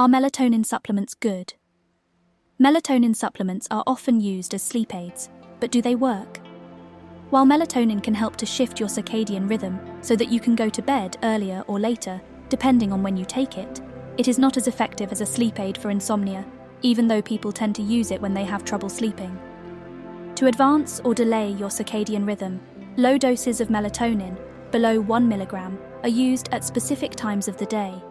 Are melatonin supplements good? Melatonin supplements are often used as sleep aids, but do they work? While melatonin can help to shift your circadian rhythm so that you can go to bed earlier or later, depending on when you take it, it is not as effective as a sleep aid for insomnia, even though people tend to use it when they have trouble sleeping. To advance or delay your circadian rhythm, low doses of melatonin, below 1 milligram, are used at specific times of the day.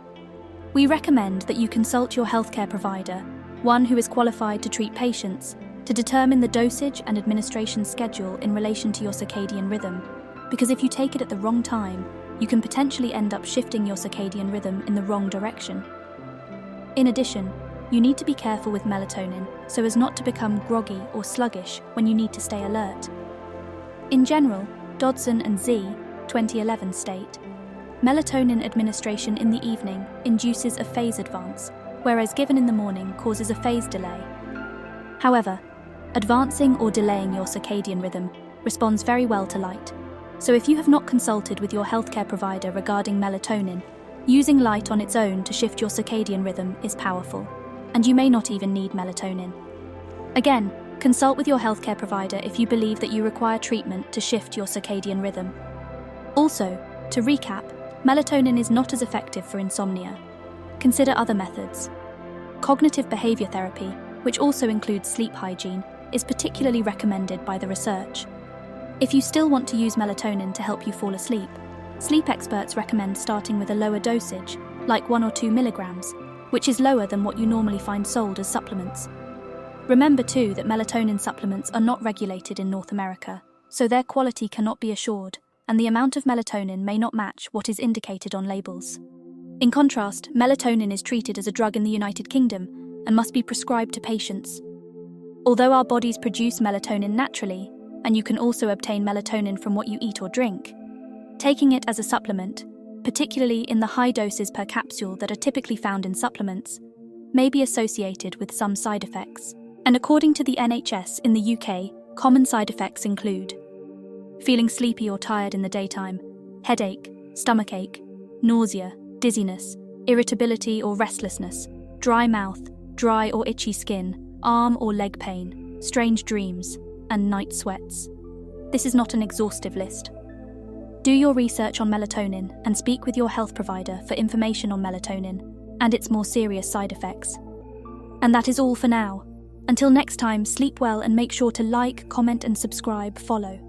We recommend that you consult your healthcare provider, one who is qualified to treat patients, to determine the dosage and administration schedule in relation to your circadian rhythm, because if you take it at the wrong time, you can potentially end up shifting your circadian rhythm in the wrong direction. In addition, you need to be careful with melatonin so as not to become groggy or sluggish when you need to stay alert. In general, Dodson and Z, 2011 state, melatonin administration in the evening induces a phase advance, whereas given in the morning causes a phase delay. However, advancing or delaying your circadian rhythm responds very well to light. So if you have not consulted with your healthcare provider regarding melatonin, using light on its own to shift your circadian rhythm is powerful, and you may not even need melatonin. Again, consult with your healthcare provider if you believe that you require treatment to shift your circadian rhythm. Also, to recap, melatonin is not as effective for insomnia. Consider other methods. Cognitive behavior therapy, which also includes sleep hygiene, is particularly recommended by the research. If you still want to use melatonin to help you fall asleep, sleep experts recommend starting with a lower dosage, like 1 or 2 milligrams, which is lower than what you normally find sold as supplements. Remember too that melatonin supplements are not regulated in North America, so their quality cannot be assured, and the amount of melatonin may not match what is indicated on labels. In contrast, melatonin is treated as a drug in the United Kingdom and must be prescribed to patients. Although our bodies produce melatonin naturally, and you can also obtain melatonin from what you eat or drink, taking it as a supplement, particularly in the high doses per capsule that are typically found in supplements, may be associated with some side effects. And according to the NHS in the UK, common side effects include feeling sleepy or tired in the daytime, headache, stomachache, nausea, dizziness, irritability or restlessness, dry mouth, dry or itchy skin, arm or leg pain, strange dreams, and night sweats. This is not an exhaustive list. Do your research on melatonin and speak with your health provider for information on melatonin and its more serious side effects. And that is all for now. Until next time, sleep well and make sure to like, comment and subscribe, follow.